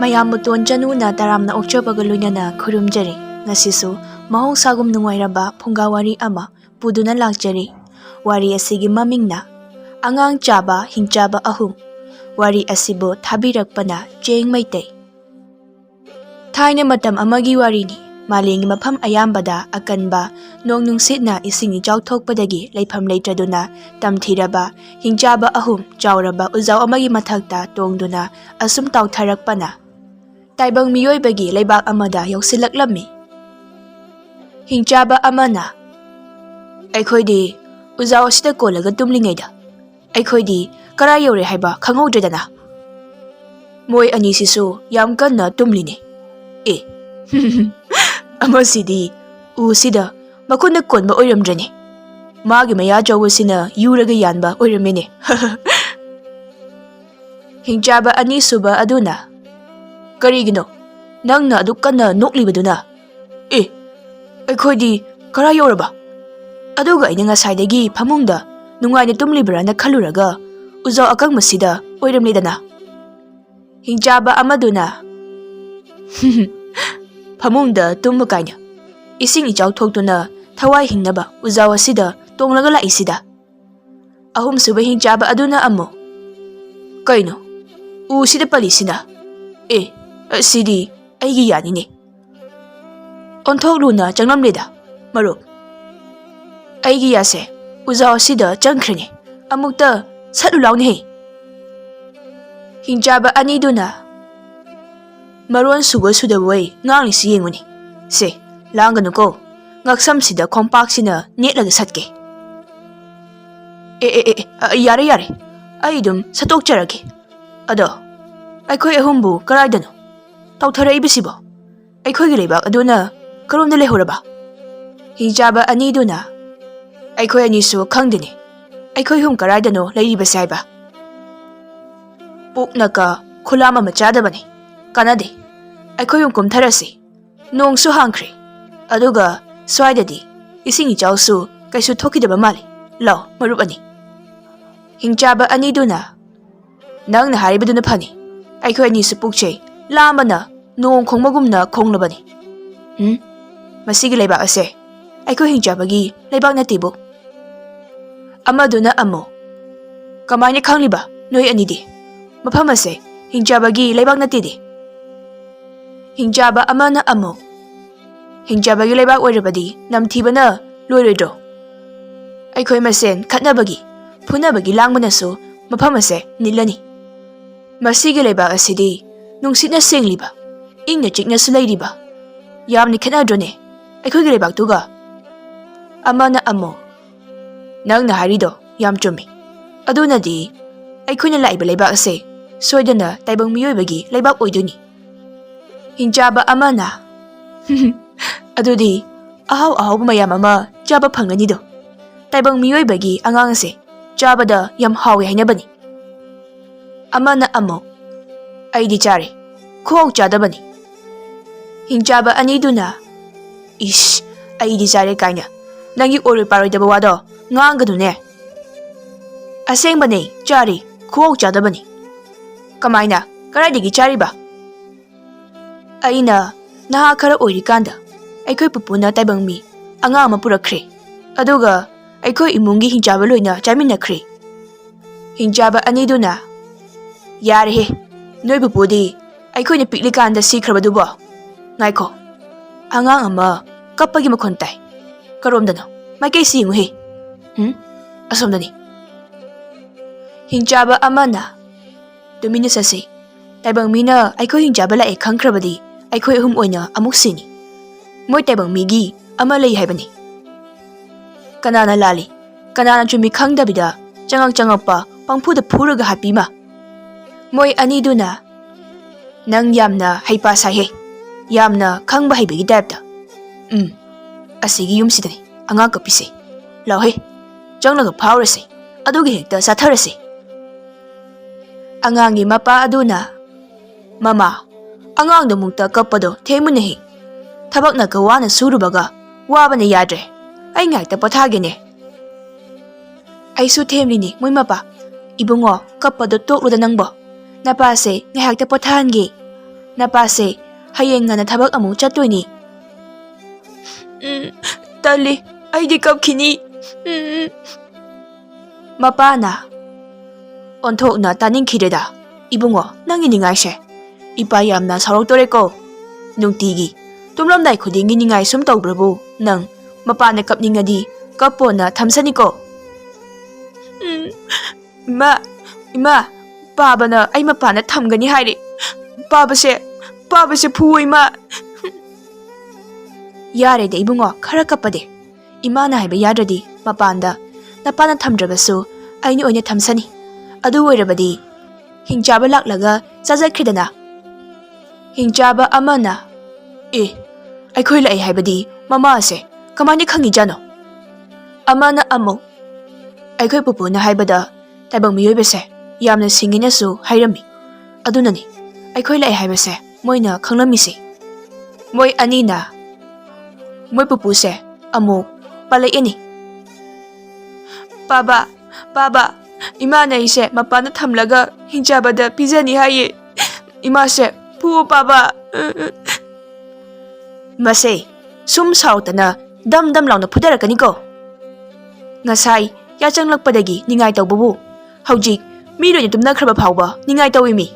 ꯃꯌꯥꯝꯕꯨ ꯇꯣꯟꯖꯅꯨꯅ ꯇꯔꯥꯝꯅ ꯑꯣꯛꯆꯕꯒ ꯂꯣꯏꯅꯅ ꯈꯨꯔꯨꯝꯖꯔꯤ꯫ ꯉꯁꯤꯁꯨ ꯃꯍꯧꯁꯥꯒꯨꯝ ꯅꯨꯡꯉꯥꯏꯔꯕ ꯐꯨꯡꯒꯥꯋꯥꯔꯤ ꯑꯃ ꯄꯨꯗꯨꯅ ꯂꯥꯛꯆꯔꯤ꯫ ꯋꯥꯔꯤ ꯑꯁꯤꯒꯤ ꯃꯃꯤꯡꯅ ꯑꯉꯥꯡ ꯆꯥꯕ ꯍꯤꯡꯆꯥꯕ ꯑꯍꯨꯝ꯫ ꯋꯥꯔꯤ ꯑꯁꯤꯕꯨ ꯊꯥꯕꯤꯔꯛꯄꯅ ꯆꯦꯡ ꯃꯩꯇꯩ꯫ ꯊꯥꯏꯅ ꯃꯇꯝ ꯑꯃꯒꯤ ꯋꯥꯔꯤꯅꯤ꯫ ꯃꯥꯂꯦꯝꯒꯤ ꯃꯐꯝ ꯑꯌꯥꯝꯕꯗ ꯑꯀꯟꯕ ꯅꯣꯡ ꯅꯨꯡꯁꯤꯠꯅ ꯏꯁꯤꯡ ꯏꯆꯥꯎ ꯊꯣꯛꯄꯗꯒꯤ ꯂꯩꯐꯝ ꯂꯩꯇ꯭ꯔꯗꯨꯅ ꯇꯝꯊꯤꯔꯕ ꯍꯤꯡꯆꯥꯕ ꯑꯍꯨꯝ ꯆꯥꯎꯔꯕ ꯎꯖꯥꯎ ꯑꯃꯒꯤ ꯃꯊꯛꯇ ꯇꯣꯡꯗꯨꯅ ꯑꯁꯨꯝ ꯇꯥꯎꯊꯔꯛꯄꯅ ꯇꯥꯏꯕꯪ ꯃꯤꯑꯣꯏꯕꯒꯤ ꯂꯩꯕꯥꯛ ꯑꯃꯗ ꯌꯧꯁꯤꯜꯂꯛꯂꯝꯃꯤ꯫ ꯍꯤꯡꯆꯥꯕ ꯑꯃꯅ "ꯑꯩꯈꯣꯏꯗꯤ ꯎꯖꯥꯎ ꯑꯁꯤꯗ ꯀꯣꯜꯂꯒ ꯇꯨꯝꯂꯤꯉꯩꯗ ꯑꯩꯈꯣꯏꯗꯤ ꯀꯔꯥꯏ ꯌꯧꯔꯦ ꯍꯥꯏꯕ ꯈꯪꯍꯧꯗ꯭ꯔꯦꯗꯅ꯫ ꯃꯣꯏ ꯑꯅꯤꯁꯤꯁꯨ ꯌꯥꯝ ꯀꯟꯅ ꯇꯨꯝꯂꯤꯅꯦ꯫ ꯑꯦ ꯑꯃꯁꯤꯗꯤ ꯎꯁꯤꯗ ꯃꯈꯨꯠꯅ ꯀꯣꯟꯕ ꯑꯣꯏꯔꯝꯗ꯭ꯔꯅꯤ꯫ ꯃꯥꯒꯤ ꯃꯌꯥ ꯆꯧꯕꯁꯤꯅ ꯌꯨꯔꯒ ꯌꯥꯟꯕ ꯑꯣꯏꯔꯝꯃꯤꯅꯦ꯫ ꯍꯤꯡꯆꯥꯕ ꯑꯅꯤꯁꯨꯕ ꯑꯗꯨꯅ "ꯀꯔꯤꯒꯤꯅꯣ ꯅꯪꯅ ꯑꯗꯨꯛ ꯀꯟꯅ ꯅꯣꯛꯂꯤꯕꯗꯨꯅ? ꯑꯦ ꯑꯩꯈꯣꯏꯗꯤ ꯀꯔꯥꯏ ꯌꯧꯔꯕ? ꯑꯗꯨꯒ ꯑꯩꯅ ꯉꯁꯥꯏꯗꯒꯤ ꯐꯃꯨꯡꯗ ꯅꯨꯡꯉꯥꯏꯅ ꯇꯨꯝꯂꯤꯕ꯭ꯔꯥꯅ ꯈꯜꯂꯨꯔꯒ ꯎꯖꯥꯎ ꯑꯀꯪꯕꯁꯤꯗ ꯑꯣꯏꯔꯝꯂꯦꯗꯅ꯫ ꯍꯤꯡꯆꯥꯕ ꯑꯃꯗꯨꯅ "ꯐꯃꯨꯡꯗ ꯇꯨꯝꯕ ꯀꯥꯏꯅ ꯏꯁꯤꯡ ꯏꯆꯥꯎ ꯊꯣꯛꯇꯨꯅ ꯊꯋꯥꯏ ꯍꯤꯡꯅꯕ ꯎꯖꯥꯎ ꯑꯁꯤꯗ ꯇꯣꯡꯂꯒ ꯂꯥꯛꯏꯁꯤꯗ꯫ ꯑꯍꯨꯝꯁꯨꯕ ꯍꯤꯡꯆꯥꯕ ꯑꯗꯨꯅ ꯑꯃꯨꯛ "ꯀꯩꯅꯣ ꯎꯁꯤꯗ ꯄꯜꯂꯤꯁꯤꯅ? ꯑꯦ ꯑꯁꯤꯗꯤ ꯑꯩꯒꯤ ꯌꯥꯅꯤꯅꯦ꯫ ꯑꯣꯟꯊꯣꯛꯂꯨꯅ ꯆꯪꯂꯝꯂꯦꯗ ꯃꯔꯨꯞ꯫ ꯑꯩꯒꯤ ꯌꯥꯁꯦ ꯎꯖꯥꯎ ꯑꯁꯤꯗ ꯆꯪꯈ꯭ꯔꯅꯤ, ꯑꯃꯨꯛꯇ ꯁꯠꯂꯨ ꯂꯥꯎꯅꯦꯍꯦ꯫ ꯍꯤꯡꯆꯥꯕ ꯑꯅꯤꯗꯨꯅ "ꯃꯔꯣꯟ ꯁꯨꯕ ꯁꯨꯗꯕꯣꯏ ꯉꯥꯡꯂꯤꯁꯤ ꯌꯦꯡꯉꯨꯅꯤ꯫ ꯁꯦ ꯂꯥꯡꯒꯅꯨꯀꯣ, ꯉꯛꯁꯝꯁꯤꯗ ꯈꯣꯡꯄꯥꯛꯁꯤꯅ ꯅꯦꯠꯂꯒ ꯁꯠꯀꯦ꯫ ꯌꯥꯔꯦ ꯌꯥꯔꯦ, ꯑꯩ ꯑꯗꯨꯝ ꯁꯠꯇꯣꯛꯆꯔꯒꯦ꯫ ꯑꯗꯣ ꯑꯩꯈꯣꯏ ꯑꯍꯨꯝꯕꯨ ꯀꯔꯥꯏꯗꯅꯣ ꯇꯥꯎꯊꯔꯛꯏꯕꯁꯤꯕꯣ? ꯑꯩꯈꯣꯏꯒꯤ ꯂꯩꯕꯥꯛ ꯑꯗꯨꯅ ꯀꯔꯣꯝꯗ ꯂꯩꯍꯧꯔꯕ?" ꯍꯤꯡꯆꯥꯕ ꯑꯅꯤꯗꯨꯅ "ꯑꯩꯈꯣꯏ ꯑꯅꯤꯁꯨ ꯈꯪꯗꯦꯅꯦ, ꯑꯩꯈꯣꯏ ꯑꯍꯨꯝ ꯀꯔꯥꯏꯗꯅꯣ ꯂꯩꯔꯤꯕꯁꯦ ꯍꯥꯏꯕ꯫ ꯄꯨꯛꯅꯀ ꯈꯨꯂꯥꯝ ꯑꯃ ꯆꯥꯗꯕꯅꯤ꯫ ꯀꯥꯟꯅꯗꯦ, ꯑꯩꯈꯣꯏ ꯑꯍꯨꯝ ꯀꯨꯝꯊꯔꯁꯤ꯫ ꯅꯣꯡꯁꯨ ꯍꯥꯡꯈ꯭ꯔꯦ, ꯑꯗꯨꯒ ꯁ꯭ꯋꯥꯏꯗꯗꯤ ꯏꯁꯤꯡ ꯏꯆꯥꯎꯁꯨ ꯀꯩꯁꯨ ꯊꯣꯛꯈꯤꯗꯕ ꯃꯥꯜꯂꯤ꯫ ꯂꯥꯎ ꯃꯔꯨꯞ ꯑꯅꯤ." ꯍꯤꯡꯆꯥꯕ ꯑꯅꯤꯗꯨꯅ "ꯅꯪꯅ ꯍꯥꯏꯔꯤꯕꯗꯨꯅ ꯐꯅꯤ꯫ ꯑꯩꯈꯣꯏ ꯑꯅꯤꯁꯨ ꯄꯨꯛꯆꯩ ꯂꯥꯝꯕꯅ ꯅꯣꯡ ꯈꯣꯡꯕꯒꯨꯝꯅ ꯈꯣꯡꯂꯕꯅꯤ꯫ ꯃꯁꯤꯒꯤ ꯂꯩꯕꯥꯛ ꯑꯁꯦ ꯑꯩꯈꯣꯏ ꯍꯤꯡꯆꯥꯕꯒꯤ ꯂꯩꯕꯥꯛ ꯅꯠꯇꯦꯕꯨ." ꯑꯃꯗꯨꯅ ꯑꯃꯨꯛ "ꯀꯃꯥꯏꯅ ꯈꯪꯂꯤꯕ ꯅꯣꯏ ꯑꯅꯤꯗꯤ? ꯃꯐꯝ ꯑꯁꯦ ꯍꯤꯡꯆꯥꯕꯒꯤ ꯂꯩꯕꯥꯛ ꯅꯠꯇꯦꯗꯤ." ꯍꯤꯡꯆꯥꯕ ꯑꯃꯅ ꯑꯃꯨꯛ "ꯍꯤꯡꯆꯥꯕꯒꯤ ꯂꯩꯕꯥꯛ ꯑꯣꯏꯔꯕꯗꯤ ꯅꯝꯊꯤꯕꯅ ꯂꯣꯏꯔꯣꯏꯗ꯭ꯔꯣ? ꯑꯩꯈꯣꯏ ꯃꯁꯦꯟ ꯈꯠꯅꯕꯒꯤ ꯐꯨꯅꯕꯒꯤ ꯂꯥꯡꯕꯅꯁꯨ ꯃꯐꯝ ꯑꯁꯦ ꯅꯤꯜꯂꯅꯤ꯫ ꯃꯁꯤꯒꯤ ꯂꯩꯕꯥꯛ ꯑꯁꯤꯗꯤ ꯅꯨꯡꯁꯤꯠꯅ ꯁꯦꯡꯂꯤꯕ, ꯏꯪꯅ ꯆꯤꯛꯅꯁꯨ ꯂꯩꯔꯤꯕ, ꯌꯥꯝꯅ ꯈꯦꯠꯅꯗ꯭ꯔꯣꯅꯦ ꯑꯩꯈꯣꯏꯒꯤ ꯂꯩꯕꯥꯛꯇꯨꯒ?" ꯑꯃꯅ ꯑꯃꯨꯛ "ꯅꯪꯅ ꯍꯥꯏꯔꯤꯗꯣ ꯌꯥꯝ ꯆꯨꯝꯃꯤ꯫ ꯑꯗꯨꯅꯗꯤ ꯑꯩꯈꯣꯏꯅ ꯂꯥꯛꯏꯕ ꯂꯩꯕꯥꯛ ꯑꯁꯦ ꯁꯣꯏꯗꯅ ꯇꯥꯏꯕꯪ ꯃꯤꯑꯣꯏꯕꯒꯤ ꯂꯩꯕꯥꯛ ꯑꯣꯏꯗꯣꯏꯅꯤ." ꯍꯤꯡꯆꯥꯕ ꯑꯃꯅ "ꯑꯗꯨꯗꯤ ꯑꯍꯥꯎ ꯑꯍꯥꯎꯕ ꯃꯌꯥꯝ ꯑꯃ ꯆꯥꯕ ꯐꯪꯒꯅꯤꯗꯣ꯫ ꯇꯥꯏꯕꯪ ꯃꯤꯑꯣꯏꯕꯒꯤ ꯑꯉꯥꯡ ꯑꯁꯦ ꯆꯥꯕꯗ ꯌꯥꯝ ꯍꯥꯎꯋꯦ ꯍꯥꯏꯅꯕꯅꯤ." ꯑꯃꯅ ꯑꯃꯨꯛ "ꯑꯩꯗꯤ ꯆꯥꯔꯦ, ꯈꯨꯍꯥꯎ ꯆꯥꯗꯕꯅꯤ." ꯍꯤꯡꯆꯥꯕ ꯑꯅꯤꯗꯨꯅ "ꯏꯁ ꯑꯩꯗꯤ ꯆꯥꯔꯦ ꯀꯥꯏꯅ ꯅꯪꯒꯤ ꯑꯣꯏꯔꯣꯏ ꯄꯥꯔꯣꯏꯗꯕ ꯋꯥꯗꯣ ꯉꯥꯡꯒꯅꯨꯅꯦ꯫ ꯑꯁꯦꯡꯕꯅꯦ ꯆꯥꯔꯤ, ꯈꯨꯍꯥꯎ ꯆꯥꯗꯕꯅꯤ꯫ ꯀꯃꯥꯏꯅ, ꯀꯔꯥꯏꯗꯒꯤ ꯆꯥꯔꯤꯕ?" "ꯑꯩꯅ ꯅꯍꯥ ꯈꯔ ꯑꯣꯏꯔꯤꯀꯥꯟꯗ ꯑꯩꯈꯣꯏ ꯄꯨꯄꯨꯅ ꯇꯥꯏꯕꯪ ꯃꯤ ꯑꯉꯥꯡ ꯑꯃ ꯄꯨꯔꯛꯈ꯭ꯔꯦ, ꯑꯗꯨꯒ ꯑꯩꯈꯣꯏ ꯏꯃꯨꯡꯒꯤ ꯍꯤꯡꯆꯥꯕ ꯂꯣꯏꯅ ꯆꯥꯃꯤꯟꯅꯈ꯭ꯔꯦ." ꯍꯤꯡꯆꯥꯕ ꯑꯅꯤꯗꯨꯅ "ꯌꯥꯔꯦꯍꯦ, ꯅꯣꯏ ꯄꯨꯄꯨꯗꯤ ꯑꯩꯈꯣꯏꯅ ꯄꯤꯛꯂꯤꯀꯥꯟꯗ ꯁꯤꯈ꯭ꯔꯕꯗꯨꯕꯣ? ꯉꯥꯏꯈꯣ, ꯑꯉꯥꯡ ꯑꯃ ꯀꯞꯄꯒꯤ ꯃꯈꯣꯟ ꯇꯥꯏ꯫ ꯀꯔꯣꯝꯗꯅꯣ? ꯃꯥꯏꯀꯩꯁꯤ ꯌꯦꯡꯉꯨꯍꯦ꯫ ꯑꯁꯣꯝꯗꯅꯤ." ꯍꯤꯡꯆꯥꯕ ꯑꯃꯅ "ꯇꯨꯃꯤꯟꯅ ꯆꯠꯁꯤ꯫ ꯇꯥꯏꯕꯪ ꯃꯤꯅ ꯑꯩꯈꯣই ꯍꯤꯡꯆꯥꯕ ꯂꯥꯛꯑꯦ ꯈꯪꯈ꯭ꯔꯕꯗꯤ ꯑꯩꯈꯣꯏ ꯑꯍꯨꯝ ꯑꯣꯏꯅ ꯑꯃꯨꯛ ꯁꯤꯅꯤ꯫ ꯃꯣꯏ ꯇꯥꯏꯕꯪ ꯃꯤꯒꯤ ꯑꯃ ꯂꯩ ꯍꯥꯏꯕꯅꯤ." ꯀꯅꯥꯅ ꯂꯥꯜꯂꯤ, ꯀꯅꯥꯅ ꯆꯨꯝꯃꯤ ꯈꯪꯗꯕꯤꯗ ꯆꯪꯉꯛꯄ ꯄꯪꯐꯨꯗ ꯐꯨꯔꯒ ꯍꯥꯠꯄꯤꯃ." ꯃꯣꯏ ꯑꯅꯤꯗꯨꯅ "ꯅꯪ ꯌꯥꯝꯅ ꯍꯩꯄꯥ ꯁꯥꯏꯍꯦ, ꯌꯥꯝꯅ ꯈꯪꯕ ꯍꯩꯕꯒꯤ ꯇꯥꯏꯞꯇ꯫ ꯑꯁꯤꯒꯤ ꯌꯨꯝꯁꯤꯗꯅꯤ ꯑꯉꯥꯡ ꯀꯞꯄꯤꯁꯦ꯫ ꯂꯥꯎꯍꯦ, ꯆꯪꯂꯒ ꯐꯥꯎꯔꯁꯤ, ꯑꯗꯨꯒ ꯍꯦꯛꯇ ꯆꯥꯊꯔꯁꯤ." ꯑꯉꯥꯡꯒꯤ ꯃꯄꯥ ꯑꯗꯨꯅ "ꯃꯃꯥ, ꯑꯉꯥꯡꯗꯣ ꯑꯃꯨꯛꯇ ꯀꯞꯄꯗꯣ ꯊꯦꯡꯃꯨꯅꯦꯍꯦ꯫ ꯊꯕꯛꯅꯒ ꯋꯥꯅ ꯁꯨꯔꯨꯕꯒ ꯋꯥꯕꯅ ꯌꯥꯗ꯭ꯔꯦ, ꯑꯩ ꯉꯥꯏꯍꯥꯛꯇ ꯄꯣꯊꯥꯒꯦꯅꯦ." "ꯑꯩꯁꯨ ꯊꯦꯝꯂꯤꯅꯤ ꯃꯣꯏ ꯃꯄꯥ꯫ ꯏꯕꯨꯡꯉꯣ ꯀꯞꯄꯗꯣ ꯇꯣꯛꯂꯨꯗ ꯅꯪꯕꯣ, ꯅꯄꯥꯁꯦ ꯉꯥꯏꯍꯥꯛꯇ ꯄꯣꯊꯥꯍꯟꯒꯦ꯫ Napase hayeng ngana thabak amu chattoini. Tali aidi kapkhini. Mapana onthokna taningkhireda. Ibungo nangi ningaise. Ipa yamna saroktoreko ko. Nungtigi tumlamdai khudingi ningai sum tawbrabu nang mapana kapningadi kapona thamsani ko. Ima babana ai mapana thamgani hairi. Babase phu ima. Yare de ibungo khara kapade. Imana haiba yadradi mapanda napana thamdrabasu aini oine thamsani. Adu oirabadi hingchaba laklaga chajakkhidana. Hingchaba amana aikhoi lai haibadi mama ase kamani khangi jano. Amana amu aikhoi pupuna haibada taibang miyoibase yamna singinasu hairami. Adunani aikhoi lai haibase moina khanglamisi. Moi anina moi pupuse amu palaiani. Baba imana ise mapana thamlaga hingchabada pizani haye. Imase pu baba. Mase sum sautana dam launa phudarakani ko. Ngasai ya changlakpadagi ningai tawbabu haujik mi loina tumnakhraba phawba ningai tawimi.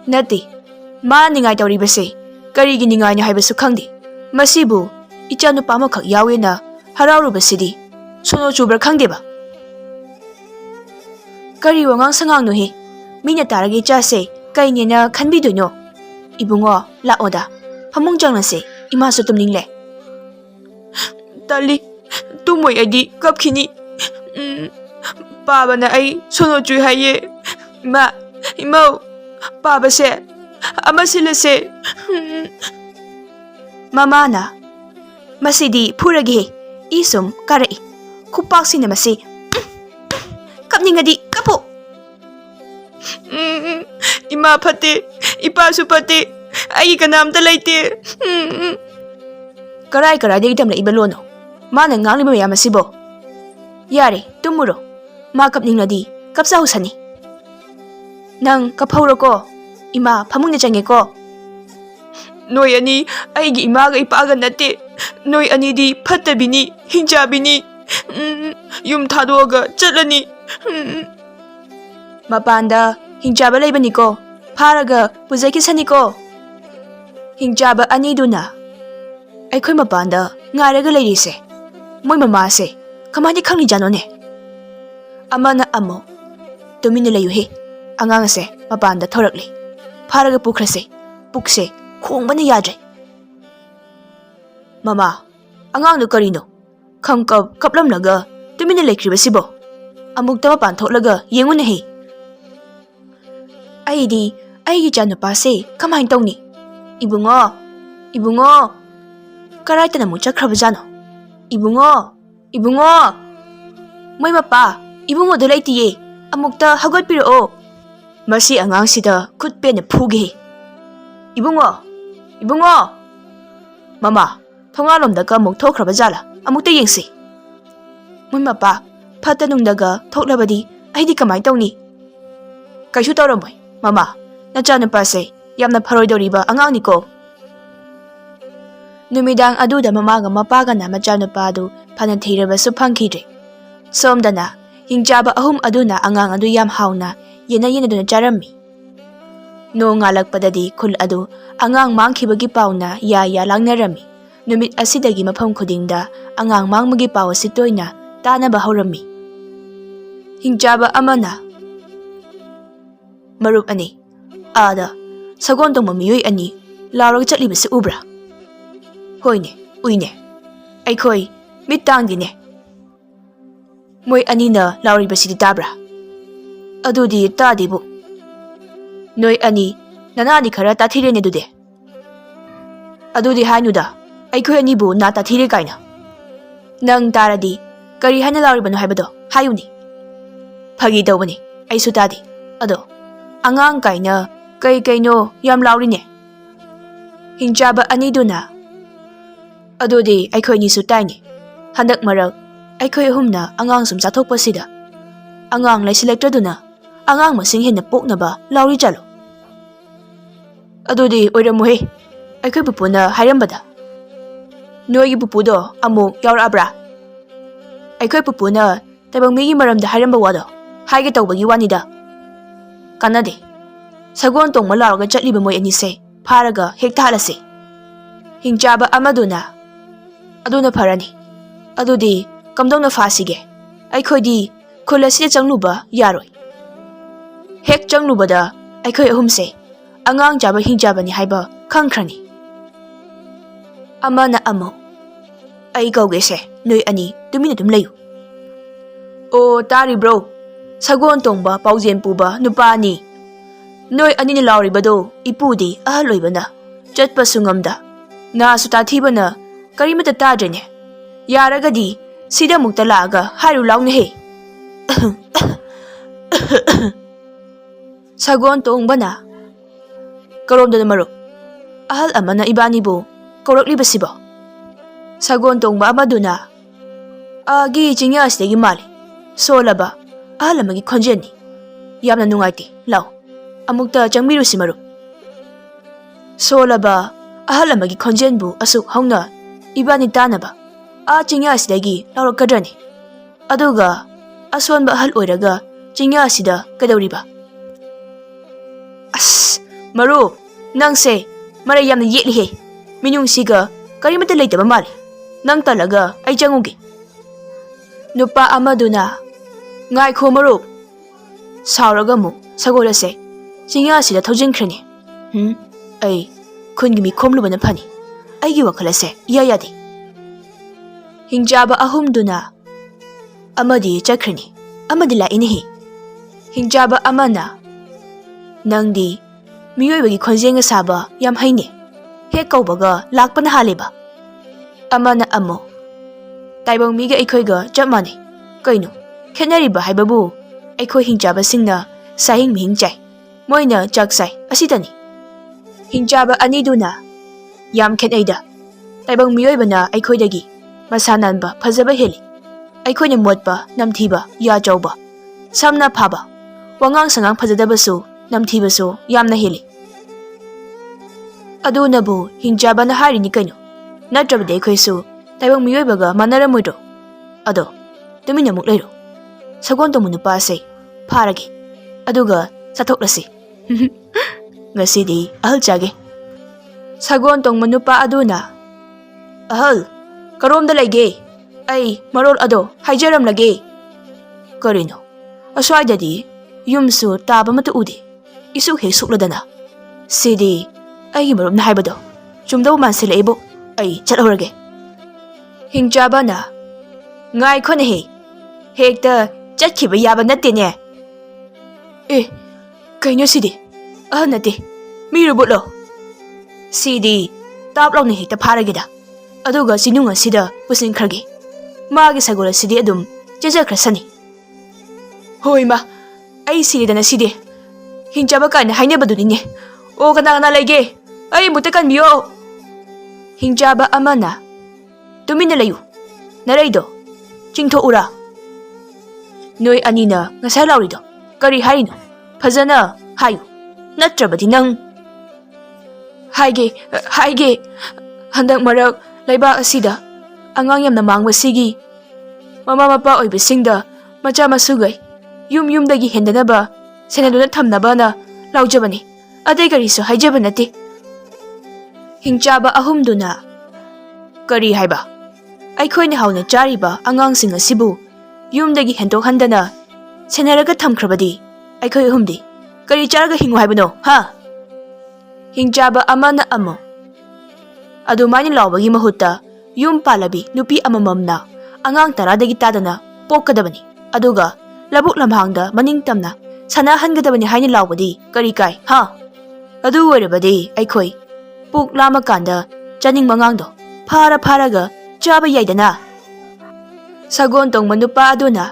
Nati ma ningai tawribase karigi ningai na haibasu khangdi. Masibu ichanu pama khak yawena haraurubasidi sono chubra khangdeba. Kari wangang sangang no he mina taragi chase kainena khanbidoino. Ibungo laoda famung jangnase imasu tumningle. Tali tumoi adi kapkhini. Baba na ai sono chui haye. Imau baba se amasilase. Mama na masidi puragi isum karai kupaksi na masi kapningadi kapo. Ima pati ipasu pati ai kanam talaite. Karai degi tamla ibalono mana ngangli ba yamasibo. Yare tumuro ma kapningladi kapsa husani. Nang kaphauro ko ima phamungna change ko. Noi ani aigi imaga ipaga nate. Noi ani di phatabini hinjabini. Yum thadoga chatlani. Mapanda hinjaba laibani ko. Pharaga pujaki sani ko. Hinjaba ani duna aikhoi mapanda ngaraga lairise. Moi mama se kamani khangni janone. Amana amo tumina layuhe angang se mapanda thorakli. Pharaga pukhrase pukse khongbani yadre. Mama angang du karino khangkap kaplamlaga tumina laikribasibo amukta mapan tholaga yenguna he. Aidi aigi chanupa se kamain tawni. Ibungo karai tana mu chakhrabajano. Ibungo moi mapa ibungo do laitiye amukta hagot piro. Masi angang sida khutpe na phuge. Ibungo mama thongalomda ka muk thokhrabajala amukta yengsi. Moi mapa phatanungdaga thoklabadi aidi kamai tawni. Kaishu tawramoi mama nachanupa se yamna pharoidoriba angang niko. Numidang aduda mamaga mapaga na machanupa adu phanathirabasu phangkhidre. Somdana hingjaba ahum aduna angang adu yam hauna yena duna charammi. No ngalakpadadi khul adu angang mangkhibagi pauna ya langnarami. Numit asidagi mafam khudingda angang mangmagi paw sitoina tanaba haurammi. Hingjaba amana marup ani ada sagon tong mamiyoi ani laurag chatlibasi ubra. Hoine uine aikhoi mitangdine. Moi anina lauribasidi tabra. Adudi tadibu. Noi ani nanani khara tathirene dude. Adudi hainuda aikhoi anibu na tathire kaina. Nang taradi kari hana lauribano haibado hayuni. Phagi tawbani aisu tadi. Ado angang kaina kaino yam laurine. Hingjaba aniduna adudi aikhoi ni su taini. Handak marak aikhoi humna angang sum chathokpasida angang laisilekraduna angang masing henna poknaba lauri chalo. ꯑꯗꯨꯗꯤ ꯑꯣꯏꯔꯝꯃꯣꯏꯍꯦ ꯑꯩꯈꯣꯏ ꯄꯨꯄꯨꯅ ꯍꯥꯏꯔꯝꯕꯗ ꯅꯣꯏꯒꯤ ꯄꯨꯄꯨꯗꯣ ꯑꯃꯨꯛ ꯌꯥꯎꯔꯛꯑꯕ꯭ꯔꯥ ꯑꯩꯈꯣꯏ ꯄꯨꯄꯨꯅ ꯇꯥꯏꯕꯪ ꯃꯤꯒꯤ ꯃꯔꯝꯗ ꯍꯥꯏꯔꯝꯕ ꯋꯥꯗꯣ ꯍꯥꯏꯒꯦ ꯇꯧꯕꯒꯤ ꯋꯥꯅꯤꯗ ꯀꯥꯟꯅꯗꯦ ꯁꯒꯣꯜ ꯇꯣꯡꯕ ꯂꯥꯎꯔꯒ ꯆꯠꯂꯤꯕ ꯃꯣꯏ ꯑꯅꯤꯁꯦ ꯐꯥꯔꯒ ꯍꯦꯛꯊꯍꯜꯂꯁꯤ ꯍꯤꯡꯆꯥꯕ ꯑꯃꯗꯨꯅ ꯑꯗꯨꯅ ꯐꯔꯅꯤ ꯑꯗꯨꯗꯤ ꯀꯝꯗꯧꯅ ꯐꯥꯁꯤꯒꯦ ꯑꯩꯈꯣꯏꯗꯤ ꯈꯨꯜ ꯑꯁꯤꯗ ꯆꯪꯂꯨꯕ ꯌꯥꯔꯣꯏ ꯍꯦꯛ ꯆꯪꯂꯨꯕꯗ ꯑꯩꯈꯣꯏ ꯑꯍꯨꯝꯁꯦ ꯑꯉꯥꯡ ꯆꯥꯕ ꯍꯤꯡꯆꯥꯕꯅꯤ ꯍꯥꯏꯕ ꯈꯪꯈ꯭ꯔꯅꯤ ꯑꯃꯅ ꯑꯃꯨꯛ ꯑꯩ ꯀꯧꯒꯦꯁꯦ ꯅꯣꯏ ꯑꯅꯤ ꯇꯨꯃꯤꯟꯅ ꯑꯗꯨꯝ ꯂꯩꯌꯨ ꯑꯣ ꯇꯥꯔꯤꯕ꯭ꯔꯣ ꯁꯒꯣꯜ ꯇꯣꯡꯕ ꯄꯥꯎꯖꯦꯟ ꯄꯨꯕ ꯅꯨꯄꯥ ꯑꯅꯤ ꯅꯣꯏ ꯑꯅꯤꯅ ꯂꯥꯎꯔꯤꯕꯗꯣ ꯏꯄꯨꯗꯤ ꯑꯍꯜ ꯑꯣꯏꯕꯅ ꯆꯠꯄꯁꯨ ꯉꯝꯗ ꯉꯥꯁꯨ ꯇꯥꯊꯤꯕꯅ ꯀꯔꯤꯃꯠꯇ ꯇꯥꯗ꯭ꯔꯦꯅꯦ ꯌꯥꯔꯒꯗꯤ ꯁꯤꯗ ꯑꯃꯨꯛꯇ ꯂꯥꯛꯑꯒ ꯍꯥꯏꯔꯨ ꯂꯥꯎꯅꯍꯦ ꯁꯒꯣꯜ ꯇꯣꯡꯕꯅ ꯀꯔꯣꯝꯗꯅ ꯃꯔꯨꯞ ꯑꯍꯜ ꯑꯃꯅ ꯏꯕꯥꯅꯤꯕꯨ ꯀꯧꯔꯛꯂꯤꯕꯁꯤꯕꯣ ꯁꯒꯣꯜ ꯇꯣꯡꯕ ꯑꯃꯗꯨꯅ ꯑꯥꯒꯤ ꯆꯤꯡꯌꯥ ꯑꯁꯤꯗꯒꯤ ꯃꯥꯜꯂꯤ ꯁꯣꯜꯂꯕ ꯑꯍꯜ ꯑꯃꯒꯤ ꯈꯣꯟꯖꯦꯜꯅꯤ ꯌꯥꯝꯅ ꯅꯨꯡꯉꯥꯏꯇꯦ ꯂꯥꯎ ꯑꯃꯨꯛꯇ ꯆꯪꯕꯤꯔꯨꯁꯤ ꯃꯔꯨꯞ ꯁꯣꯜꯂꯕ ꯑꯍꯜ ꯑꯃꯒꯤ ꯈꯣꯟꯖꯦꯜꯕꯨ ꯑꯁꯨꯛ ꯍꯧꯅ ꯏꯕꯥꯅꯤ ꯇꯥꯅꯕ ꯆꯤꯡꯌꯥ ꯑꯁꯤꯗꯒꯤ ꯂꯥꯎꯔꯛꯀꯗ꯭ꯔꯅꯤ ꯑꯗꯨꯒ ꯑꯁꯣꯟꯕ ꯑꯍꯜ ꯑꯣꯏꯔꯒ ꯆꯤꯡꯌꯥ ꯑꯁꯤꯗ ꯀꯩꯗꯧꯔꯤꯕ ꯑꯁ ꯃꯔꯨꯞ ꯅꯪꯁꯦ ꯃꯔꯩ ꯌꯥꯝꯅ ꯌꯦꯠꯂꯤꯍꯦ ꯃꯤꯅꯨꯡꯁꯤꯒ ꯀꯔꯤꯃꯠꯇ ꯂꯩꯇꯕ ꯃꯥꯜꯂꯤ ꯅꯪ ꯇꯜꯂꯒ ꯑꯩ ꯆꯪꯉꯨꯒꯦ ꯅꯨꯄꯥ ꯑꯃꯗꯨꯅ ꯉꯥꯏꯈꯣ ꯃꯔꯨꯞ ꯁꯥꯎꯔꯒ ꯑꯃꯨꯛ ꯁꯒꯣꯜ ꯑꯁꯦ ꯆꯤꯡꯌꯥ ꯑꯁꯤꯗ ꯊꯧꯖꯤꯟꯈ꯭ꯔꯅꯤ ꯑꯩ ꯈꯨꯟꯒꯤ ꯃꯤ ꯈꯣꯝꯂꯨꯕꯅ ꯐꯅꯤ ꯑꯩꯒꯤ ꯋꯥꯈꯜ ꯑꯁꯦ ꯏꯌꯥ ꯌꯥꯗꯦ ꯍꯤꯡꯆꯥꯕ ꯑꯍꯨꯝꯗꯨꯅ ꯑꯃꯗꯤ ꯆꯠꯈ꯭ꯔꯅꯤ ꯑꯃꯗꯤ ꯂꯥꯛꯏꯅꯦꯍꯦ ꯍꯤꯡꯆꯥꯕ ꯑꯃꯅ ꯅꯪꯗꯤ ꯃꯤꯑꯣꯏꯕꯒꯤ ꯈꯣꯟꯖꯦꯜꯒ ꯁꯥꯕ ꯌꯥꯝ ꯍꯩꯅꯦ ꯍꯦꯛ ꯀꯧꯕꯒ ꯂꯥꯛꯄꯅ ꯍꯥꯜꯂꯦꯕ ꯑꯃꯅ ꯑꯃꯨꯛ ꯇꯥꯏꯕꯪ ꯃꯤꯒ ꯑꯩꯈꯣꯏꯒ ꯆꯞ ꯃꯥꯟꯅꯩ ꯀꯩꯅꯣ ꯈꯦꯠꯅꯔꯤꯕ ꯍꯥꯏꯕꯕꯨ ꯑꯩꯈꯣꯏ ꯍꯤꯡꯆꯥꯕꯁꯤꯡꯅ ꯁꯥꯍꯤꯡ ꯃꯤꯍꯤꯡ ꯆꯥꯏ ꯃꯣꯏꯅ ꯆꯥꯛ ꯆꯥꯏ ꯑꯁꯤꯇꯅꯤ ꯍꯤꯡꯆꯥꯕ ꯑꯅꯤꯗꯨꯅ ꯌꯥꯝ ꯈꯦꯠꯅꯩꯗ ꯇꯥꯏꯕꯪ ꯃꯤꯑꯣꯏꯕꯅ ꯑꯩꯈꯣꯏꯗꯒꯤ ꯃꯁꯥ ꯅꯥꯟꯕ ꯐꯖꯕ ꯍꯦꯜꯂꯤ ꯑꯩꯈꯣꯏꯅ ꯃꯣꯠꯄ ꯅꯝꯊꯤꯕ ꯌꯥ ꯆꯧꯕ ꯁꯝꯅ ꯐꯥꯕ ꯋꯥꯉꯥꯡ ꯁꯉꯥꯡ ꯐꯖꯗꯕꯁꯨ ꯅꯝꯊꯤꯕꯁꯨ ꯌꯥꯝꯅ ꯍꯦꯜꯂꯤ ꯑꯗꯨꯅꯕꯨ ꯍꯤꯡꯆꯥꯕꯅ ꯍꯥꯏꯔꯤꯅꯤ ꯀꯩꯅꯣ ꯅꯠꯇ꯭ꯔꯕꯗꯤ ꯑꯩꯈꯣꯏꯁꯨ ꯇꯥꯏꯕꯪ ꯃꯤꯑꯣꯏꯕꯒ ꯃꯥꯟꯅꯔꯝꯃꯣꯏꯗ꯭ꯔꯣ ꯑꯗꯣ ꯇꯨꯃꯤꯟꯅ ꯑꯃꯨꯛ ꯂꯩꯔꯣ ꯁꯒꯣꯜ ꯇꯣꯡꯕ ꯅꯨꯄꯥꯁꯦ ꯐꯥꯔꯒꯦ ꯑꯗꯨꯒ ꯆꯠꯊꯣꯛꯂꯁꯤ ꯉꯁꯤꯗꯤ ꯑꯍꯜ ꯆꯥꯒꯦ ꯁꯒꯣꯜ ꯇꯣꯡꯕ ꯅꯨꯄꯥ ꯑꯗꯨꯅ ꯑꯍꯜ ꯀꯔꯣꯝꯗ ꯂꯩꯒꯦ ꯑꯩ ꯃꯔꯣꯜ ꯑꯗꯣ ꯍꯥꯏꯖꯔꯝꯂꯒꯦ ꯀꯔꯤꯅꯣ ꯑꯁ꯭ꯋꯥꯏꯗꯗꯤ ꯌꯨꯝꯁꯨ ꯇꯥꯕ ꯑꯃꯠꯇ ꯎꯗꯦ ꯏꯁꯨꯛ ꯍꯦꯛ ꯁꯨꯛꯂꯗꯅ ꯁꯤꯗꯤ ꯑꯩꯒꯤ ꯃꯔꯨꯞꯅ ꯍꯥꯏꯕꯗꯣ ꯆꯨꯝꯗꯧ ꯃꯥꯟꯁꯤꯜꯂꯛꯏꯕꯨ ꯑꯩ ꯆꯠꯍꯧꯔꯒꯦ ꯍꯤꯡꯆꯥꯕꯅ ꯉꯥꯏꯈꯣꯅꯦꯍꯦ ꯍꯦꯛꯇ ꯆꯠꯈꯤꯕ ꯌꯥꯕ ꯅꯠꯇꯦꯅꯦ ꯀꯩꯅꯣ ꯁꯤꯗꯤ ꯑꯍꯜ ꯅꯠꯇꯦ ꯃꯤ ꯔꯣꯕꯣꯠꯂꯣ ꯁꯤꯗꯤ ꯇꯥꯞ ꯂꯥꯎꯅ ꯍꯦꯛꯇ ꯐꯥꯔꯒꯦꯗ ꯑꯗꯨꯒ ꯆꯤꯅꯨꯡ ꯑꯁꯤꯗ ꯄꯨꯁꯤꯟꯈ꯭ꯔꯒꯦ ꯃꯥꯒꯤ ꯁꯒꯣꯜ ꯑꯁꯤꯗꯤ ꯑꯗꯨꯝ ꯆꯦꯟꯖꯈ꯭ꯔꯁꯅꯤ ꯍꯣꯏ ꯃꯥ ꯑꯩ ꯁꯤꯔꯦꯗꯅ ꯁꯤꯗꯤ ꯍꯤꯡꯆꯥꯕ ꯀꯥꯏꯅ ꯍꯥꯏꯅꯕꯗꯨꯅꯤꯅꯦ ꯑꯣ ꯀꯅꯥ ꯀꯅꯥ ꯂꯩꯒꯦ ꯑꯩ ꯑꯃꯨꯛꯇ ꯀꯟꯕꯤꯌꯣ ꯍꯤꯡꯆꯥꯕ ꯑꯃꯅ ꯇꯨꯃꯤꯟꯅ ꯂꯩꯌꯨ ꯅꯔꯩꯗꯣ ꯆꯤꯡꯊꯣꯛꯎꯔꯥ ꯅꯣꯏ ꯑꯅꯤꯅ ꯉꯁꯥꯏ ꯂꯥꯎꯔꯤꯗꯣ ꯀꯔꯤ ꯍꯥꯏꯔꯤꯅꯣ ꯐꯖꯅ ꯍꯥꯏꯌꯨ ꯅꯠꯇ꯭ꯔꯕꯗꯤ ꯅꯪ ꯍꯥꯏꯒꯦ ꯍꯟꯗꯛ ꯃꯔꯛ ꯂꯩꯕꯥꯛ ꯑꯁꯤꯗ ꯑꯉꯥꯡ ꯌꯥꯝꯅ ꯃꯥꯡꯕꯁꯤꯒꯤ ꯃꯃꯥ ꯃꯄꯥ ꯑꯣꯏꯕꯁꯤꯡꯗ ꯃꯆꯥ ꯃꯁꯨꯒꯩ ꯌꯨꯝꯗꯒꯤ ꯍꯦꯟꯗꯅꯕ ꯁꯦꯟꯅꯗꯨꯅ ꯊꯝꯅꯕꯅ ꯂꯥꯎꯖꯕꯅꯤ ꯑꯇꯩ ꯀꯔꯤꯁꯨ ꯍꯥꯏꯖꯕ ꯅꯠꯇꯦ ꯍꯤꯡꯆꯥꯕ ꯑꯍꯨꯝꯗꯨꯅ ꯀꯔꯤ ꯍꯥꯏꯕ ꯑꯩꯈꯣꯏꯅ ꯍꯧꯅ ꯆꯥꯔꯤꯕ ꯑꯉꯥꯡꯁꯤꯡ ꯑꯁꯤꯕꯨ ꯌꯨꯝꯗꯒꯤ ꯍꯦꯟꯗꯣꯛꯍꯟꯗꯅ ꯁꯦꯟꯅꯔꯒ ꯊꯝꯈ꯭ꯔꯕꯗꯤ ꯑꯩꯈꯣꯏ ꯑꯍꯨꯝꯗꯤ ꯀꯔꯤ ꯆꯥꯔꯒ ꯍꯤꯡꯉꯨ ꯍꯥꯏꯕꯅꯣ ꯍꯥ ꯍꯤꯡꯆꯥꯕ ꯑꯃꯅ ꯑꯃꯨꯛ ꯑꯗꯨꯃꯥꯏꯅ ꯂꯥꯎꯕꯒꯤ ꯃꯍꯨꯠꯇ ꯌꯨꯝ ꯄꯥꯜꯂꯕꯤ ꯅꯨꯄꯤ ꯑꯃꯃꯝꯅ ꯑꯉꯥꯡ 10ꯗꯒꯤ ꯇꯥꯗꯅ ꯄꯣꯛꯀꯗꯕꯅꯤ ꯑꯗꯨꯒ ꯂꯕꯨꯛ ꯂꯝꯍꯥꯡꯗ ꯃꯅꯤꯡ ꯇꯝꯅ ꯁꯥꯟꯅꯍꯟꯒꯗꯕꯅꯤ ꯍꯥꯏꯅ ꯂꯥꯎꯕꯗꯤ ꯀꯔꯤ ꯀꯥꯏ ꯍꯥ ꯑꯗꯨ ꯑꯣꯏꯔꯕꯗꯤ ꯑꯩꯈꯣꯏ ꯄꯨꯛ ꯂꯥꯝꯃꯀꯥꯟꯗ ꯆꯥꯅꯤꯡꯕ ꯑꯉꯥꯡꯗꯣ ꯐꯥꯔꯒ ꯆꯥꯕ ꯌꯥꯏꯗꯅ ꯁꯒꯣꯜ ꯇꯣꯡꯕ ꯅꯨꯄꯥ ꯑꯗꯨꯅ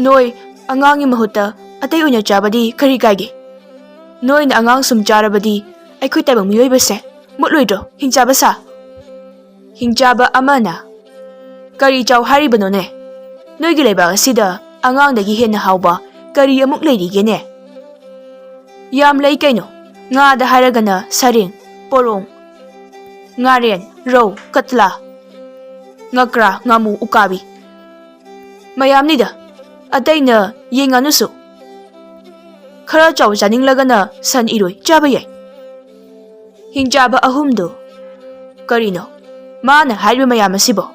ꯅꯣꯏ ꯑꯉꯥꯡꯒꯤ ꯃꯍꯨꯠꯇ ꯑꯇꯩ ꯑꯣꯏꯅ ꯆꯥꯕꯗꯤ ꯀꯔꯤ ꯀꯥꯏꯒꯦ ꯅꯣꯏꯅ ꯑꯉꯥꯡ ꯁꯨꯝ ꯆꯥꯔꯕꯗꯤ ꯑꯩꯈꯣꯏ ꯇꯥꯏꯕꯪ ꯃꯤꯑꯣꯏꯕꯁꯦ ꯃꯨꯠꯂꯣꯏꯗ꯭ꯔꯣ ꯍꯤꯡꯆꯥꯕ ꯁꯥ ꯍꯤꯡꯆꯥꯕ ꯑꯃꯅ ꯀꯔꯤ ꯆꯥꯎ ꯍꯥꯏꯔꯤꯕꯅꯣꯅꯦ ꯅꯣꯏꯒꯤ ꯂꯩꯕꯥꯛ ꯑꯁꯤꯗ ꯑꯉꯥꯡꯗꯒꯤ ꯍꯦꯟꯅ ꯍꯥꯎꯕ ꯀꯔꯤ ꯑꯃꯨꯛ ꯂꯩꯔꯤꯒꯦꯅꯦ ꯌꯥꯝ ꯂꯩ ꯀꯩꯅꯣ Ngada hairagana saring, porong, ngaren, rau, katla, ngakra, ngamu, ukabi. Mayamnida, atayna yenganusu. Khara chaw chaninglagana san iroi chaba yai. Hingjaba ahumdu. Karino, mana haiba mayam asibo.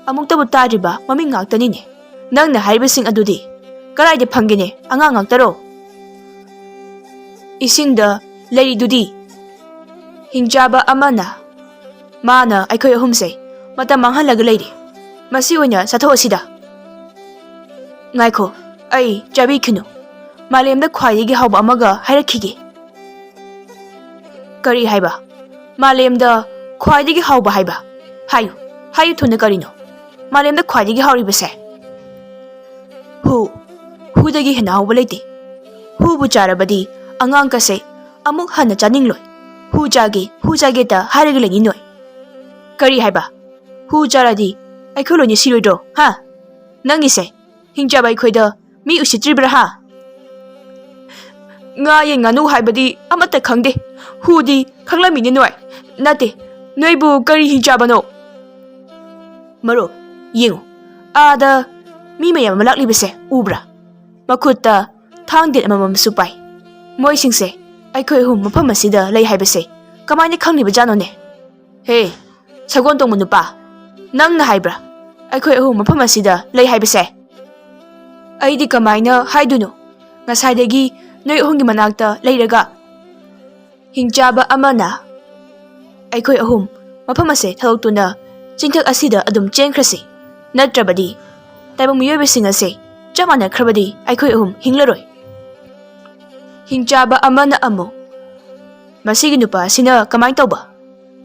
Amuktabu tadriba maming ngaktanine. Nangna haibasing adudi. Karayda phangine angang ngактaro. Isingda leridudi. Hingjaba amana. Mana aikhoy ahumse mata manghalaga leiri. Masi oina satho asida. Ngaikho, ai chabi khinu. Malemda khwaidagi hauba amaga hairakhige. Kari haiba. Malemda khwaidagi hauba haiba. Hayu thuna karino. Malemda khwaidagi hauribase. Hudagi hena hauba leite. Hu bu charabadi angang kase amuk hana chaningloi. Hu jage ta hairaga lengi noi. Kari haiba. Hu charadi aikhuloni siroidro ha. Nangise hingjaba aikhoida mi usitribra ha. Nga ye nganu haibadi amata khangde. Hudi khanglamini noi. Nate noibu kari hingjabano. Maro yengu. Ada mi mayam malaklibase ubra. Makuta thangdit amamam supai. Moi singse aikhoi hum mafam asida lei haibase. Kamaina khangniba janone. He, sagon tong munupa. Nang na haibra. Aikhoi hum mafam asida lei haibase. Aidi kamaina haiduno. Ngasaidagi noi ahumgi manakta leiraga. Hingjaba amana. Aikhoi ahum mafam ase thaloktuna chingthak asida adum chengkhrasi. Natrabadi taibang miyoibasing ase chamana khrabadi aikhoi ahum hinglaroi. Hingjaba amana amo. Masigi nupa sina kamai tauba.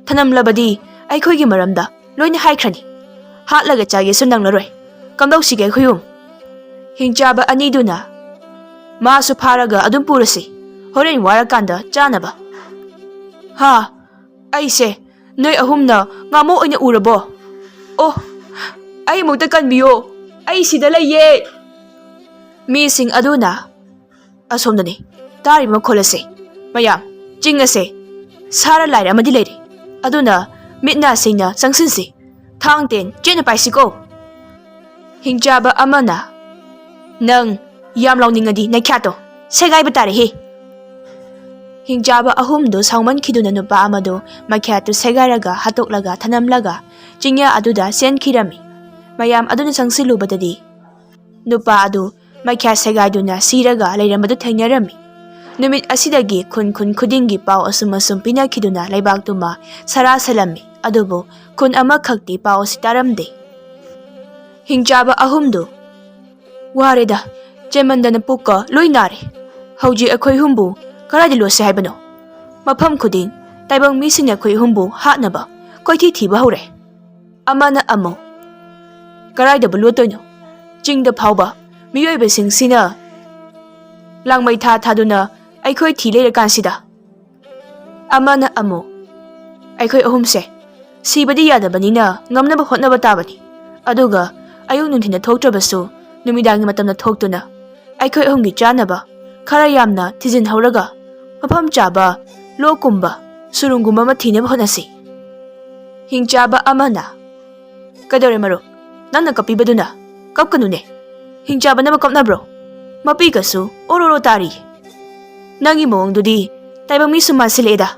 Thanamlabadi aikhoigi maramda loina haikhrani. Hatlaga chage sunanglaroi. Kamdau sige aikhoi Hingjaba aniduna. Maasu pharaga adum purasi. Horen warakanda chanaba. Ha, aise noi ahumna ngamo oina urabo. Oh, ai mukta kanbiyo. Ai sida laiye. Mising aduna. Asomdani. Tari makholase. Mayam, chingase. Sara laira amadi leire. Aduna mitna singna sangsinsi. Thangten chena paisiko. Hingjaba amana. Nang yam launingadi naikhato. Segai batare he. Hingjaba ahumdo sangman khiduna nupa amado makhyatu segairaga hatoklaga thanamlaga chingya aduda sen khirami. Mayam aduna sangsilubadadi. Nupa adu makhya segaiduna siraga leiramadu thainarami. Numit asidagi kun khudingi pau asum pinakhiduna leibaktuma sara salami. Adubu kun ama khakti pau sitaramde. Hingjaba ahumdo. Wareda chemandana pukka loinare. Hauji akhoi humbu karadi lose haibano. Mafam khuding taibang mising akhoi humbu hatnaba koithi thiba hore. Amana amo. Karaida bulutoino. Chingda phauba miyoibasing sina langmai thaduna aikhoi thilera kansida. Amana amo. Aikhoi ahumse sibadi yadabanina ngamnaba hotnaba tabani. Aduga ayung nunthina thoktrabasu numidangi matamna thoktuna aikhoi ahumgi chanaba khara yamna thijin hauraga mafam chaba lokumba surungumba ma thinaba honasi. Hingjaba amana. Kadore maro nangna kapibaduna kapkanune. Hingjaba na makapnabro. Mapigasu ororo tari. Nangi mongdudi taibang mi sumasileda.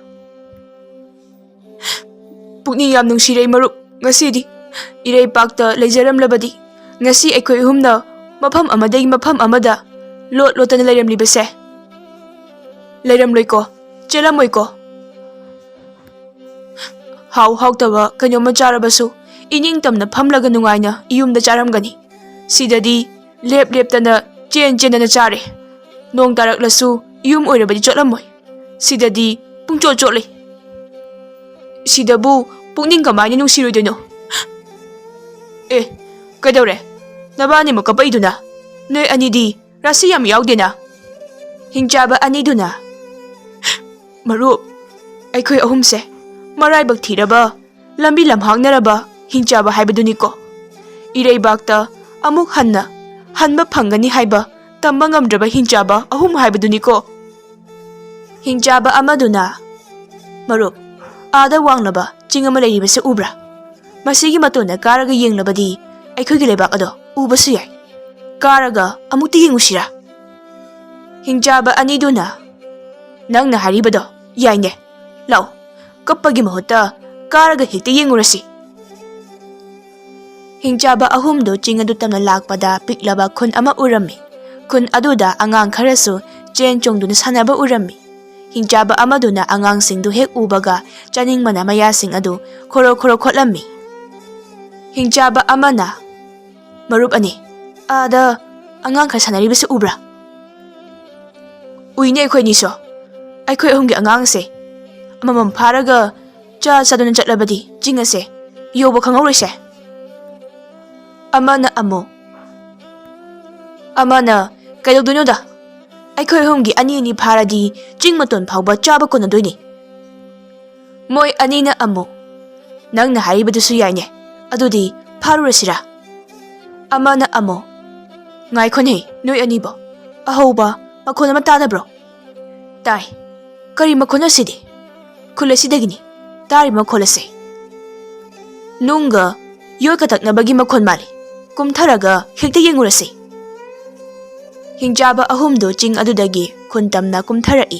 Pukni yam nungsiray maruk ngasidi iray pakta leijaramlabadi ngasi aikhoi ahumna mafam amadagi mafam amada lotana leiramlibase. Leiramloiko chelamoiko. Hautaba kanyoma charabasu ining tamna phamlaga nungaina iyumda charamgani. Sidadi leptana chenana chare. Nong taraklasu iyum oirabadi chotlamoy. Sidadi pungchot chotle. Sidabu pungning kamaina nungsiroidono. Kadore nabani mo kapaiduna. Noi anidi rasi yam yaudena. Hingjaba aniduna. Marup aikhoi ahumse maraibak thiraba lambi lamhangnaraba hingjaba haibaduniko. Ireibakta amuk hanba phangani haiba tamba ngamdraba hingjaba ahum haibaduniko. Hingjaba amaduna Marup aada wanglaba ching ama leiribase ubra masigi matona karaga yenglabadi aikhoigi lebak ado ubasu yai karaga amukti yengusira Hingjaba aniduna nangna haribado yaine lau kappagi mahutta karaga hekta yengurasi Hingjaba ahumdo ching adu tamna lakpada piklaba khun ama urami khun aduda angang kharasu chen chongduna sanaba urami Hingjaba amaduna angang singdu hek ubaga chaning mana maya sing adu khoro khoro khotlammi Hingjaba amana marup ani ada angang khar sanaribase ubra uine khoi ni so ai khoi ahumgi angang se amamam pharaga cha saduna chatlabadi chingase yobo khangaurise Amana kaidoduno da aikoi homgi ani pharadi chingmaton phauba chaba konadoini moi anina nangna haribadusu yaine adudi pharurasira amana ngai khone noi anibo ahoba makhona matadabro tai kari makhona sidi khulasidagini tari makholase nunga yokataknabagi makhon mali kumtharaga hekta yengurasi Hingjaba ahumdo ching adudagi khun tamna kumtharai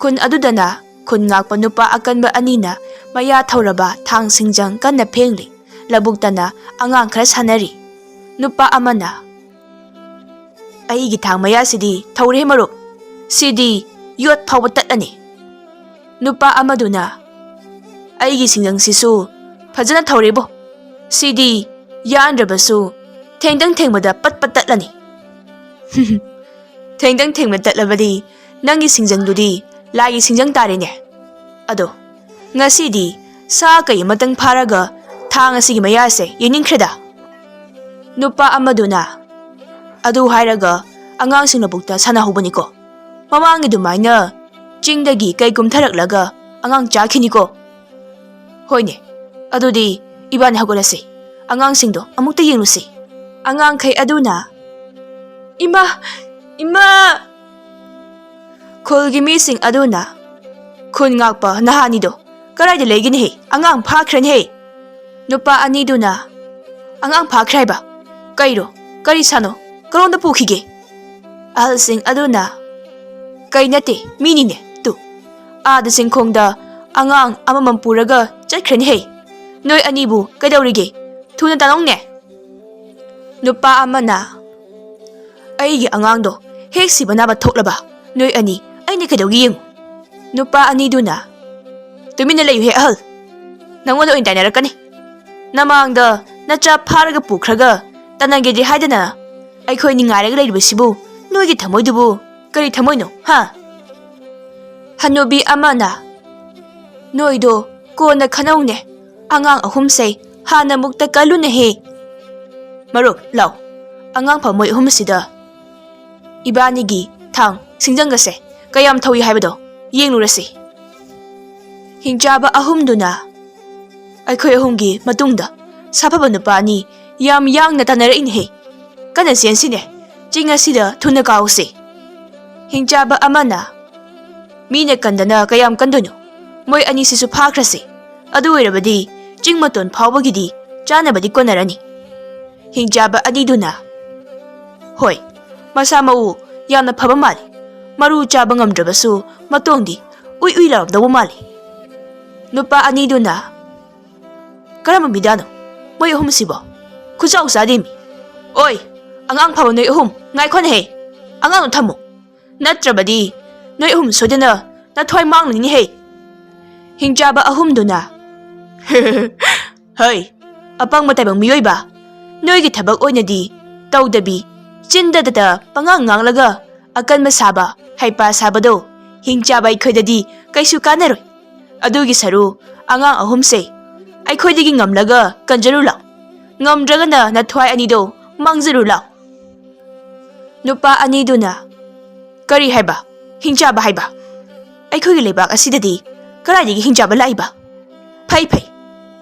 khun adudana khun ngakpa nupa akanba anina maya thauraba thang singjang kanna phengli labuktana angang khara sanari nupa amana aigi thang maya sidi thaure marup sidi yot phawba tatani nupa amaduna aigi singjang sisu phajana thaurebo sidi yandrabasu thengdang thengmada pat tatlani thengdang thengmada tatlabadi nangi singjangdudi lagi singjang tarene ado ngasidi sa kai matang pharaga thang asigi mayase yeningkhreda nupa amaduna adu hairaga angang singlabukta sanahubani ko mamangi dumaina chingdagi kai kumtharaklaga angang chakhini ko hoine adudi iban hagolase angang singdo amukta yenglusi angang khai aduna ima khulgi mi sing aduna khun ngakpa nahanido karaida legini he angang phakhren he nupa aniduna angang phakraiba kairo kari sano karonda pukhige ahal sing aduna kainate minine tu ada singkhongda angang amamam puraga chatkhren he noi anibu kaidawrige thuna tanongne nupa amana aigi angangdo hek sibanaba thoklaba noi ani aini kaidawgi yeng nupa aniduna tumina layu he ahal nangonda oin tainarakani namangda nacha pharaga pukhraga tanangedi haidana aikhoi ni ngairaga leiribasibu noigi thamoidubu kari thamoino ha hanubi amana noido kona khanaugne angang ahumsei hana mukta kalune he marup law angang phamoi ahumsida ibanigi thang singjangase kayam thawi haibado yenglurasi Hingjaba ahumduna aikhoi ahumgi matungda saphaba nupa ani yam yangna tanara inhe kana sensine chinga sida thuna kause Hingjaba amana mine kandana kayam kanduno moi ani sisu phakrasi adu oirabadi chingmaton phawbagidi chanabadi konarani Hingjaba adiduna hoi masa mau yamna phaba mali maru chaba ngamdrabasu matongdi ui larabdabu mali nupa aniduna karama bidano moi ahum sibo khujau sadimi oi angang phaba noi ahum ngai khon he angang thamo natrabadi noi ahum sodena na thoi manglini he Hingjaba ahumduna hoi apang matay bang miyoiba noigi thabak oinadi tawdabi chindadada pangang nganglaga akan masaba haipa sabado Hingjaba ikhoidadi kaisu kanaroi adugi saru angang ahumse aikhoidagi ngamlaga kanjarula ngamdragana na thwai anido mangjurula nupa aniduna kari haiba Hingjaba haiba aikhoigi lebak asidadi karaidagi Hingjaba laiba phai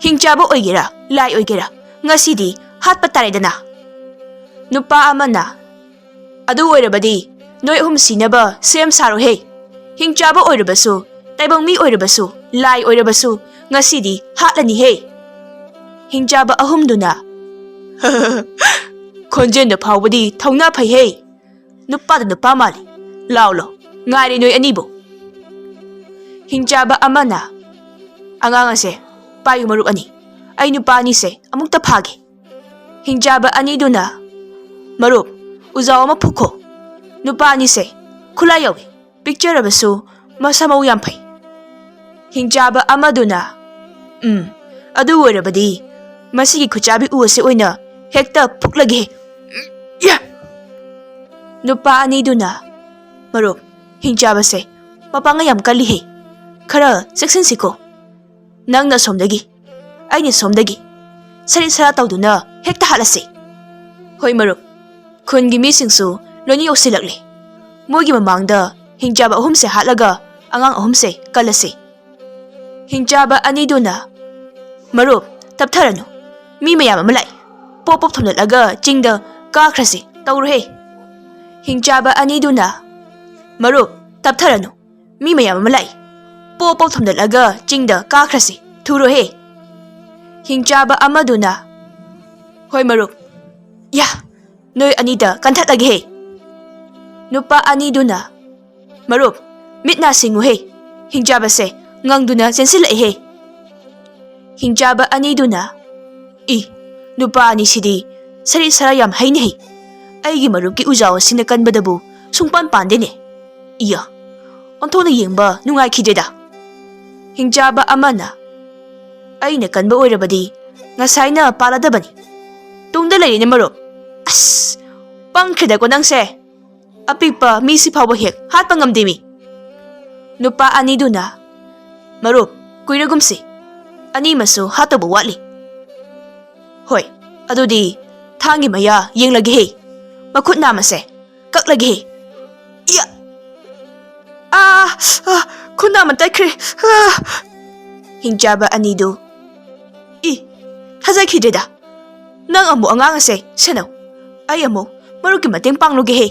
Hingjaba oigera lai oigera ngasidi hatpa taredana nupa amana adu oirabadi noi ahum sinaba sem saro he Hingchaba oirabasu, taibang mi oirabasu, lai oirabasu, ngasidi hatlani he. Hingchaba ahumduna. Khonjen da phawbadi thauna phai he. Nupa da nupa mali. Lao lo, ngari noi anibo. Hingchaba amana. Angang ase, payu marup ani. Ay nupa ani se, amukta phage. Hingchaba ani duna. Marup, uzaw ma phukho. Nupa ani se, khula yawi. Picture abasu, masamaw yampai. Hingchaba amaduna. Adu oirabadi. Masigi khuchabi uase oina, hekta phuklage. Nupa ani duna. Marup, hingchaba se, mapanga yam kali he. Khara section siko. Nang na somdagi. Ay ni somdagi. Sari sara tawduna, hekta halase. Hoy marup, khungi misingsu, loni yosilakle. Mogi mamangda, hingchaba ahum se halaga, angang ahum se kalase. Hingchaba ani duna. Marup, taptharanu. Mi mayam amalai. Pop thomnalaga chingda kakrasi tawruhe. Hingchaba ani duna. Marup, taptharanu. Mi mayam amalai. Pop thomnalaga chingda kakrasi thuruhe. Hingchaba amaduna. Hoy marup. Ya, noi anida kanthatlage he. Nupa ani duna. Marup, mitna singu he. Hingchaba se ngangduna sensilai he. Hingchaba ani duna. Nupa ani sidi sari sarayam haini he. Aigi marup ki ujaw sina kanbadabu sungpan pandene. Iya, onthona yengba nungai khideda. Hingchaba amana. Aina kanba oirabadi ngasaina paladabani. Tungda layine marup. As, pangkhida ko nang se. Apikpa misi phawba hek hatpa ngamdemi. Nupa ani duna. Marup, kuiragumsi. Ani masu hatabu watli. Hoy, adudi thangi maya yenglage he. Makhut namase kaklage he. Iya. Khuna man taikre. Hingchaba ani du. Hazai khideda. Nang amu angang ase seno. Ay amu maruki mateng pangloge he.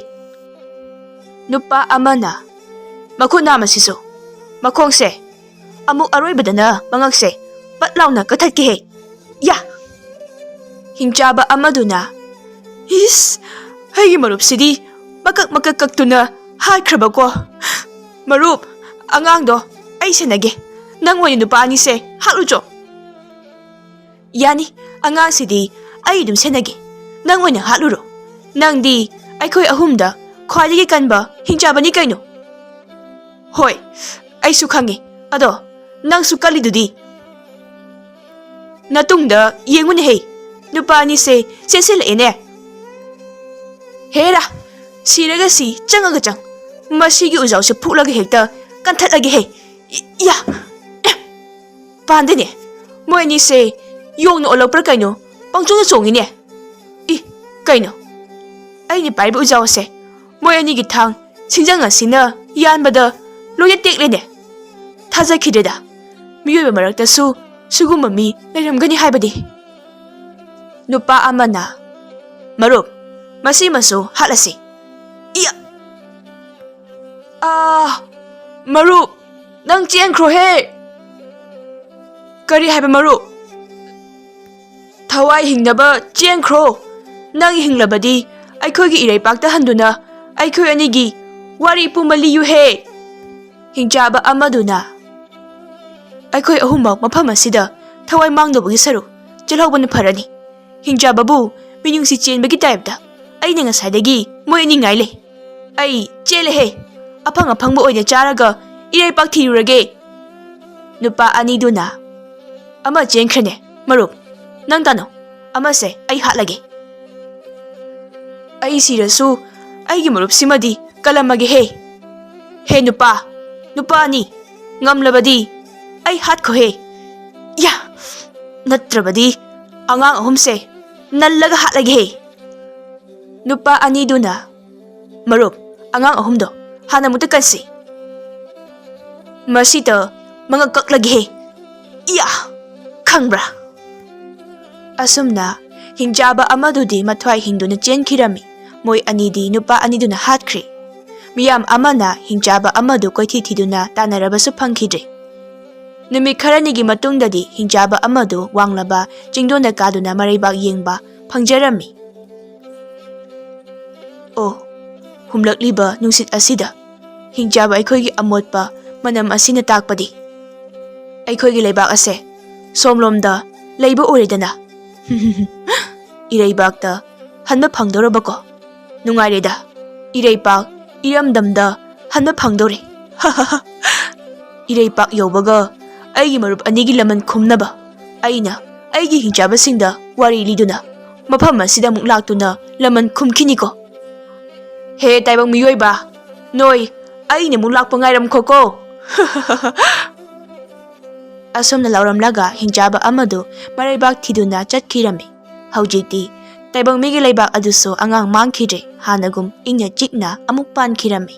Nupa amana. Makhut namasiso. Makhong se. Amu aroy badana mangak se. Patlaw na kathat ke he. Ya. Hingchaba amaduna. Haigi marup sidi makak kaktuna hakraba ko. Marup, angang do ay senage. Nang wani nupa ani se halujo. Yani, angang sidi ay dum senage. Nang wani haluro. Nang di ay koy ahumda khwaligi kanba hingchaba ni kaino. Hoy, ay sukhangi. Ado, nang sukali dudi. Natungda yengun he. Nupa ni se sensil ene. Hera, siraga si changaga chang. Masigi uzaw se phuklaga hekta kanthatlage he. Ya. Pandene. Moy ni se yong no olapra kaino pangchong chongi ne. Kaino. Ai ni paiba uzaw se. Moy ani gi thang singjang asina yanbada loya tekle ne. Thaja khideda. Miyoy marakta su suguma mi lairamgani haibadi. Nupa amana. Marup, masi masu halasi. Iya. Marup, nang chenkro he. Kari haiba marup. Thawai hingnaba chenkro. Nang hinglabadi aikhoi gi irai pakta handuna aikhoi anigi wari pumali yu he. Hingchaba amaduna. Aikhoi ahummak mafam asida thawai mangdobagi saru chelhobana pharani. Hingchababu minyungsi chenbagi typeta aina ngasaidagi moi ani ngaile. Ai chele he. Apang apangba oina charaga irai pak thirurage. Nupa ani duna. Ama chenkrane marup. Nang tano. Ama se ai hatlage. Ai sirasu ai gi marup simadi kalamage he. He nupa. Nupa ani ngamlabadi ai hat ko he. Ya. Natrabadi angang ahum se nallaga hatlage he. Nupa ani duna. Marup angang ahum do hana mutakansi. Masita mga kaklage he. Ya. Khangbra. Asumna hingchaba amadudi mathwai hingduna chenkirami. Moy anidi nupa aniduna hatkri. ꯃꯤꯌꯥꯝ ꯑꯃꯅ ꯍꯤꯡꯆꯥꯕ ꯑꯃꯗꯨ ꯀꯣꯏꯊꯤ ꯊꯤꯗꯨꯅ ꯇꯥꯟꯅꯔꯕꯁꯨ ꯐꯪꯈꯤꯗ꯭ꯔꯦ꯫ ꯅꯨꯃꯤꯠ ꯈꯔꯅꯤꯒꯤ ꯃꯇꯨꯡꯗꯗꯤ ꯍꯤꯡꯆꯥꯕ ꯑꯃꯗꯨ ꯋꯥꯡꯂꯕ ꯆꯤꯡꯗꯣꯟꯗ ꯀꯥꯗꯨꯅ ꯃꯔꯩꯕꯥꯛ ꯌꯦꯡꯕ ꯐꯪꯖꯔꯝꯃꯤ꯫ ꯑꯣ, ꯍꯨꯝꯂꯛꯂꯤꯕ ꯅꯨꯡꯁꯤꯠ ꯑꯁꯤꯗ ꯍꯤꯡꯆꯥꯕ ꯑꯩꯈꯣꯏꯒꯤ ꯑꯃꯣꯠꯄ ꯃꯅꯝ ꯑꯁꯤꯅ ꯇꯥꯛꯄꯗꯤ ꯑꯩꯈꯣꯏꯒꯤ ꯂꯩꯕꯥꯛ ꯑꯁꯦ ꯁꯣꯝꯂꯣꯝꯗ ꯂꯩꯕ ꯑꯣꯏꯔꯦꯗꯅ꯫ ꯏꯔꯩꯕꯥꯛꯇ ꯍꯟꯕ ꯐꯪꯗꯧꯔꯕꯀꯣ? ꯅꯨꯡꯉꯥꯏꯔꯦꯗ, ꯏꯔꯩꯄꯥꯛ ꯏꯔꯝꯗꯝꯗ ꯍꯟꯕ ꯐꯪꯗꯧꯔꯦ꯫ ꯏꯔꯩꯄꯥꯛ ꯌꯧꯕꯒ ꯑꯩꯒꯤ ꯃꯔꯨꯞ ꯑꯅꯤꯒꯤ ꯂꯃꯟ ꯈꯨꯝꯅꯕ ꯑꯩꯅ ꯑꯩꯒꯤ ꯍꯤꯡꯆꯥꯕꯁꯤꯡꯗ ꯋꯥꯔꯤ ꯂꯤꯗꯨꯅ ꯃꯐꯝ ꯑꯁꯤꯗ ꯑꯃꯨꯛ ꯂꯥꯛꯇꯨꯅ ꯂꯃꯟ ꯈꯨꯝꯈꯤꯅꯤꯀꯣ꯫ ꯍꯦ ꯇꯥꯏꯕꯪ ꯃꯤꯑꯣꯏꯕ, ꯅꯣꯏ ꯑꯩꯅ ꯑꯃꯨꯛ ꯂꯥꯛꯄ ꯉꯥꯏꯔꯝꯈꯣꯀꯣ꯫ ꯑꯁꯣꯝꯅ ꯂꯥꯎꯔꯝꯂꯒ ꯍꯤꯡꯆꯥꯕ ꯑꯃꯗꯨ ꯃꯔꯩꯕꯥꯛ ꯊꯤꯗꯨꯅ ꯆꯠꯈꯤꯔꯝꯃꯤ꯫ ꯍꯧꯖꯤꯛꯇꯤ ꯇꯥꯏꯕꯪ ꯃꯤꯒꯤ ꯂꯩꯕꯥꯛ ꯑꯗꯨꯁꯨ ꯑꯉꯥꯡ ꯃꯥꯡꯈꯤꯗ꯭ꯔꯦ, ꯍꯥꯟꯅꯒꯨꯝ ꯏꯪꯅ ꯆꯤꯛꯅ ꯑꯃꯨꯛ ꯄꯥꯟꯈꯤꯔꯝꯃꯤ꯫